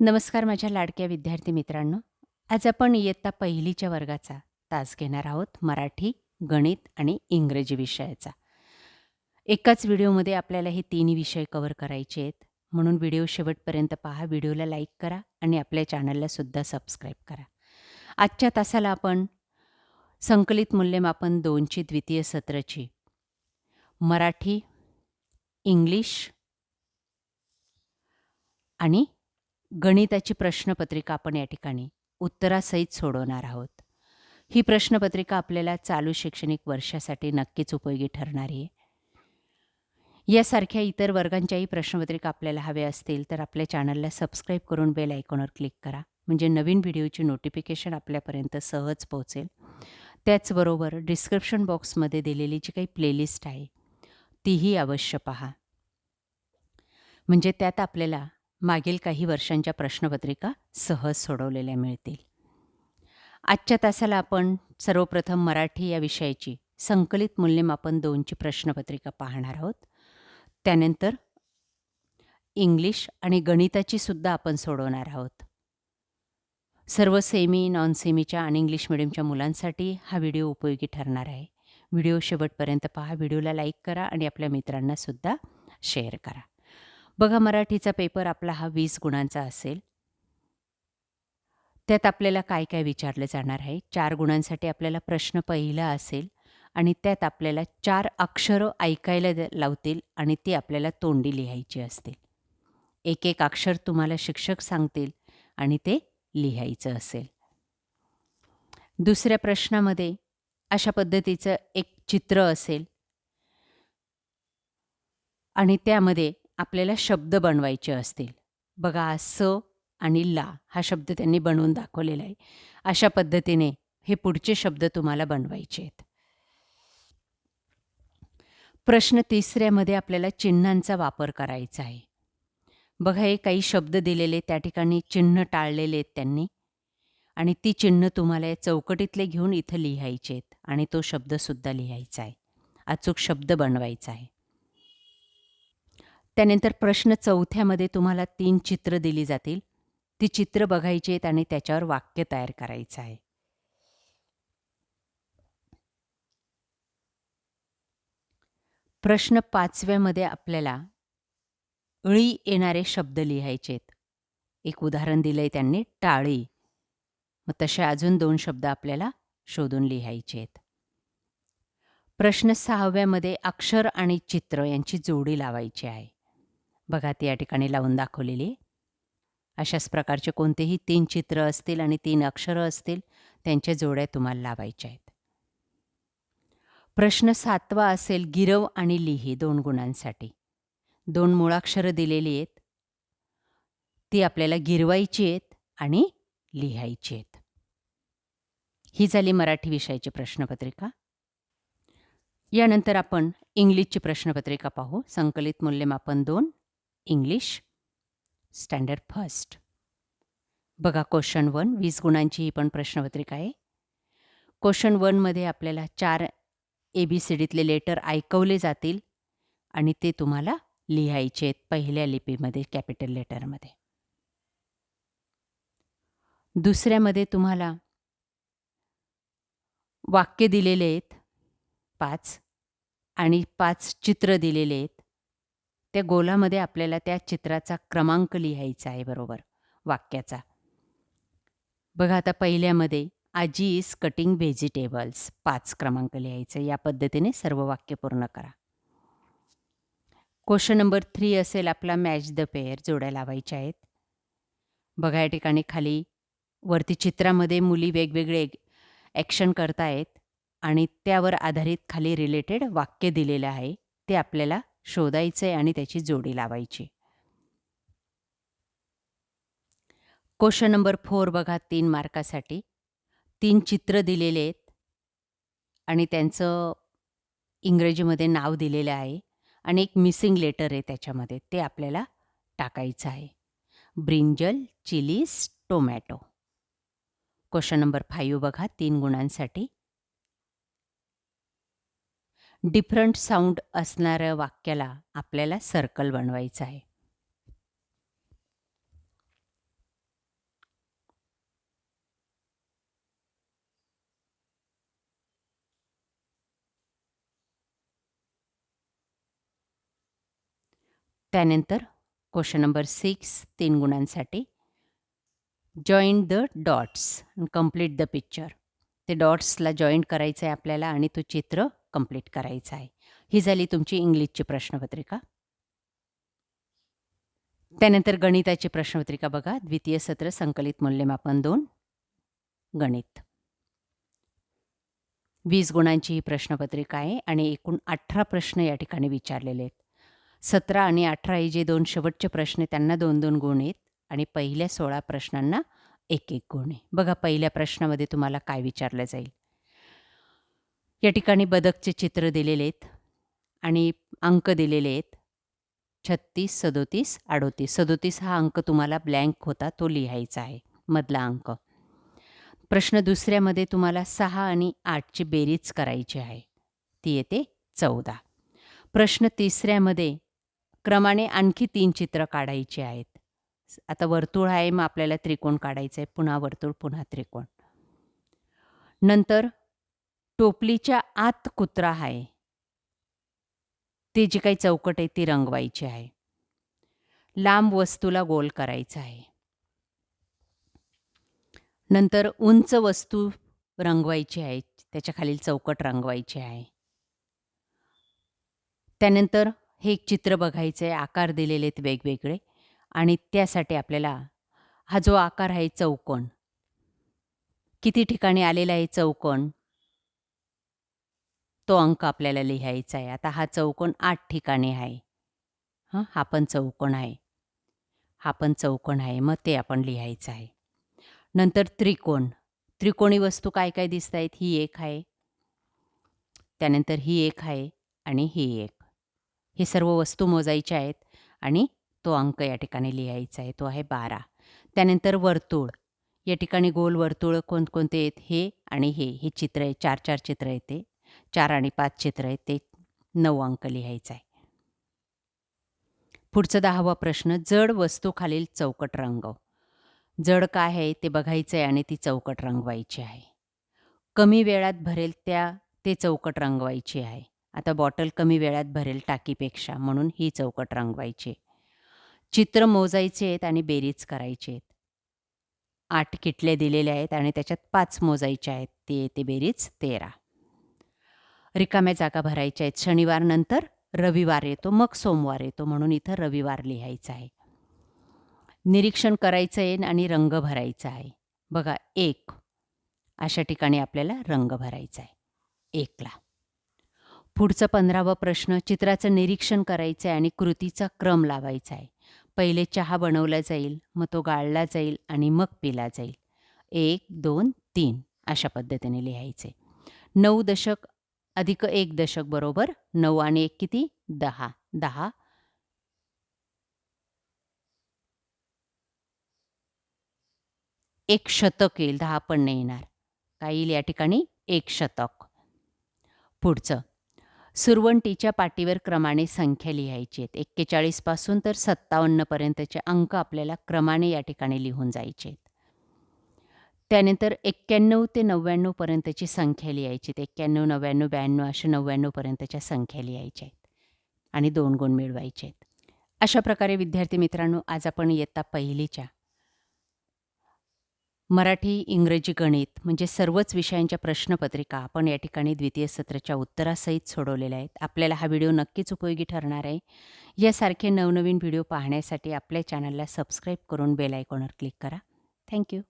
नमस्कार माझ्या लाडक्या विद्यार्थी मित्रांनो. आज आपण इयत्ता पहिलीच्या वर्गाचा तास घेणार आहोत मराठी, गणित आणि इंग्रजी विषयाचा. एकाच व्हिडिओमध्ये आपल्याला हे तिन्ही विषय कव्हर करायचे आहेत. म्हणून व्हिडिओ शेवटपर्यंत पहा, व्हिडिओला लाईक करा आणि आपल्या चॅनलला सुद्धा सबस्क्राईब करा. आजच्या तासाला आपण संकलित मूल्यमापन 2ची द्वितीय सत्रची मराठी, इंग्लिश आणि गणिताची प्रश्नपत्रिका आपण या ठिकाणी उत्तरासहित सोडवणार आहोत. ही प्रश्नपत्रिका आपल्याला चालू शैक्षणिक वर्षासाठी नक्कीच उपयोगी ठरणारी आहे. यासारख्या इतर वर्गांच्याही प्रश्नपत्रिका आपल्याला हव्या असतील तर आपल्या चॅनलला सबस्क्राईब करून बेल आयकॉनवर क्लिक करा, म्हणजे नवीन व्हिडिओची नोटिफिकेशन आपल्यापर्यंत सहज पोहोचेल. त्याचबरोबर डिस्क्रिप्शन बॉक्समध्ये दिलेली जी काही प्लेलिस्ट आहे तीही अवश्य पहा, म्हणजे त्यात आपल्याला मागील काही वर्षांच्या प्रश्नपत्रिका सहज सोडवलेल्या मिळतील. आजच्या तासाला आपण सर्वप्रथम मराठी या विषयाची संकलित मूल्यमापन 2ची प्रश्नपत्रिका पाहणार आहोत. त्यानंतर इंग्लिश आणि गणिताची सुद्धा आपण सोडवणार आहोत. सर्व सेमी, नॉन सेमीच्या आणि इंग्लिश मिडियमच्या मुलांसाठी हा व्हिडिओ उपयोगी ठरणार आहे. व्हिडिओ शेवटपर्यंत पहा, व्हिडिओला लाईक करा आणि आपल्या मित्रांना सुद्धा शेअर करा. बघा, मराठीचा पेपर आपला हा 20 गुणांचा असेल. त्यात आपल्याला काय काय विचारले जाणार आहे. 4 गुणांसाठी आपल्याला प्रश्न पहिला असेल आणि त्यात आपल्याला 4 अक्षरं ऐकायला लावतील आणि ती आपल्याला तोंडी लिहायची असतील. एक एक अक्षर तुम्हाला शिक्षक सांगतील आणि ते लिहायचं असेल. दुसऱ्या प्रश्नामध्ये अशा पद्धतीचं एक चित्र असेल आणि त्यामध्ये आपल्याला शब्द बनवायचे असतील. बघा, स आणि ला हा शब्द त्यांनी बनवून दाखवलेला आहे. अशा पद्धतीने हे पुढचे शब्द तुम्हाला बनवायचे आहेत. प्रश्न तिसऱ्यामध्ये आपल्याला चिन्हांचा वापर करायचा आहे. बघा, हे काही शब्द दिलेले, त्या ठिकाणी चिन्ह टाळलेले आहेत त्यांनी आणि ती चिन्ह तुम्हाला या चौकटीतले घेऊन इथं लिहायचे आहेत आणि तो शब्दसुद्धा लिहायचा आहे. अचूक शब्द बनवायचा आहे. त्यानंतर प्रश्न चौथ्यामध्ये तुम्हाला 3 चित्र दिली जातील. ती चित्र बघायची आहेत आणि त्याच्यावर वाक्य तयार करायचं आहे. प्रश्न 5व्यामध्ये आपल्याला ळी येणारे शब्द लिहायचे आहेत. एक उदाहरण दिलंय त्यांनी, टाळी. मग तसे अजून 2 शब्द आपल्याला शोधून लिहायचे आहेत. प्रश्न 6व्यामध्ये अक्षर आणि चित्र यांची जोडी लावायची आहे. बघा, ती या ठिकाणी लावून दाखवलेली. अशाच प्रकारचे कोणतेही 3 चित्र असतील आणि 3 अक्षरं असतील, त्यांच्या जोड्या तुम्हाला लावायच्या आहेत. प्रश्न 7वा असेल गिरव आणि लिही 2 गुणांसाठी. 2 मुळाक्षरं दिलेली आहेत, ती आपल्याला गिरवायची आहेत आणि लिहायची आहेत. ही झाली मराठी विषयाची प्रश्नपत्रिका. यानंतर आपण इंग्लिशची प्रश्नपत्रिका पाहू. संकलित मूल्यमापन 2 इंग्लिश स्टँडर्ड फर्स्ट. बघा, क्वेश्चन 1 20 गुणांची ही पण प्रश्नपत्रिका आहे. क्वेश्चन 1मध्ये आपल्याला 4 ABCDतले लेटर ऐकवले जातील आणि ते तुम्हाला लिहायचे आहेत पहिल्या लिपीमध्ये, कॅपिटल लेटरमध्ये. दुसऱ्यामध्ये तुम्हाला वाक्य दिलेले आहेत 5 आणि 5 चित्र दिलेले आहेत. त्या गोलामध्ये आपल्याला त्या चित्राचा क्रमांक लिहायचा आहे बरोबर वाक्याचा. बघा, आता पहिल्यामध्ये आजी इज कटिंग व्हेजिटेबल्स 5 क्रमांक लिहायचं. या पद्धतीने सर्व वाक्य पूर्ण करा. क्वेश्चन नंबर 3 असेल आपला मॅच द पेअर, जोड्या लावायच्या आहेत. बघा, या ठिकाणी खाली वरती चित्रामध्ये मुली वेगवेगळे ॲक्शन करतायत आणि त्यावर आधारित खाली रिलेटेड वाक्य दिलेलं आहे. ते आपल्याला शोधायचं आहे आणि त्याची जोडी लावायची. क्वेश्चन नंबर 4 बघा, 3 मार्कासाठी 3 चित्र दिलेले आहेत आणि त्यांचं इंग्रजीमध्ये नाव दिलेलं आहे आणि एक मिसिंग लेटर आहे त्याच्यामध्ये, ते आपल्याला टाकायचं आहे. Brinjal, chillies, tomato. Question number 5 बघा, 3 गुणांसाठी डिफरंट साऊंड असणाऱ्या वाक्याला आपल्याला सर्कल बनवायचं आहे. त्यानंतर क्वेश्चन नंबर 6 3 गुणांसाठी join the dots and complete the picture. ते डॉट्सला जॉईंट करायचं आहे आपल्याला आणि तो चित्र कंप्लीट करायचं आहे. ही झाली तुमची इंग्लिशची प्रश्नपत्रिका. त्यानंतर गणिताची प्रश्नपत्रिका बघा. द्वितीय सत्र संकलित मूल्यमापन 2 गणित. 20 गुणांची ही प्रश्नपत्रिका आहे आणि एकूण 18 प्रश्न या ठिकाणी विचारलेले आहेत. 17 आणि 18 हे जे 2 शेवटचे प्रश्न आहेत त्यांना 2-2 गुण आहेत आणि पहिल्या 16 प्रश्नांना 1-1 गुण आहे. बघा पहिल्या प्रश्नामध्ये तुम्हाला काय विचारलं जाईल. या ठिकाणी बदकचे चित्र दिलेले आहेत आणि अंक दिलेले आहेत 36, 37, 38. 37 हा अंक तुम्हाला ब्लँक होता तो लिहायचा आहे, मधला अंक. प्रश्न दुसऱ्यामध्ये तुम्हाला 6 आणि 8ची बेरीज करायची आहे, ती येते 14. प्रश्न तिसऱ्यामध्ये क्रमाने आणखी 3 चित्र काढायची आहेत. आता वर्तुळ आहे, मग आपल्याला त्रिकोण काढायचं आहे. पुन्हा वर्तुळ, पुन्हा त्रिकोण. नंतर टोपलीच्या आत कुत्रा आहे, ती जी काही चौकट आहे ती रंगवायची आहे. लांब वस्तूला गोल करायचं आहे. नंतर उंच वस्तू रंगवायची आहे, त्याच्या खालील चौकट रंगवायची आहे. त्यानंतर हे एक चित्र बघायचं आहे, आकार दिलेले आहेत वेगवेगळे आणि त्यासाठी आपल्याला हा जो आकार आहे चौकोन, किती ठिकाणी आलेला आहे चौकोन, तो अंक आपल्याला लिहायचा आहे. आता हा चौकोन 8 ठिकाणी आहे. हा पण चौकोन आहे, हा पण चौकोन आहे, मग ते आपण लिहायचं आहे. नंतर त्रिकोण, त्रिकोणी वस्तू काय काय दिसत आहेत, ही एक आहे, त्यानंतर ही एक आहे आणि ही एक. हे सर्व वस्तू मोजायच्या आहेत आणि तो अंक या ठिकाणी लिहायचा आहे, तो आहे 12. त्यानंतर वर्तुळ, या ठिकाणी गोल वर्तुळ कोणकोणते आहेत, हे आणि हे चित्र आहे, 4-4 चित्र आहे, ते 4 आणि 5 चित्र आहेत, ते 9 अंक लिहायचं आहे. पुढचा 10वा प्रश्न, जड वस्तू खालील चौकट रंगव. जड काय आहे ते बघायचं आहे आणि ती चौकट रंगवायची आहे. कमी वेळात भरेल ते चौकट रंगवायची आहे. आता बॉटल कमी वेळात भरेल टाकीपेक्षा, म्हणून ही चौकट रंगवायची. चित्र मोजायचे आहेत आणि बेरीज करायची आहेत. 8 किटल्या दिलेल्या आहेत आणि त्याच्यात 5 मोजायच्या आहेत, ते येते बेरीज 13. रिकाम्या जागा भरायच्या आहेत. शनिवार नंतर रविवार येतो, मग सोमवार येतो, म्हणून इथं रविवार लिहायचं आहे. निरीक्षण करायचं आहे आणि रंग भरायचा आहे. बघा 1 अशा ठिकाणी आपल्याला रंग भरायचा आहे 1ला. पुढचा 15वा प्रश्न, चित्राचं निरीक्षण करायचं आहे आणि कृतीचा क्रम लावायचा आहे. पहिले चहा बनवला जाईल, मग तो गाळला जाईल आणि मग पिला जाईल. 1, 2, 3 अशा पद्धतीने लिहायचे. 9 दशक अधिक 1 दशक बरोबर 9 आणि 1 किती 10. 10 1 शतक येईल, 10 पण नाही येणार. काय येईल या ठिकाणी 1 शतक. पुढचं, सुरवंटीच्या पाटीवर क्रमाने संख्या लिहायची आहेत. 41 पासून तर 57 पर्यंतचे अंक आपल्याला क्रमाने या ठिकाणी लिहून जायचे आहेत. त्यानंतर 91 ते 99 पर्यंतची संख्या लिहायची. 91, 99, 92 अशा 99 पर्यंतच्या संख्या लिहायच्या आहेत आणि 2 गुण मिळवायचे आहेत. अशा प्रकारे विद्यार्थी मित्रांनो, आज आपण इयत्ता पहिलीच्या मराठी, इंग्रजी, गणित म्हणजे सर्वच विषयांच्या प्रश्नपत्रिका आपण या ठिकाणी द्वितीय सत्राच्या उत्तरासहित सोडवलेल्या आहेत. आपल्याला हा व्हिडिओ नक्कीच उपयोगी ठरणार आहे. यासारखे नवनवीन व्हिडिओ पाहण्यासाठी आपल्या चॅनलला सबस्क्राईब करून बेल आयकॉनवर क्लिक करा. थँक्यू.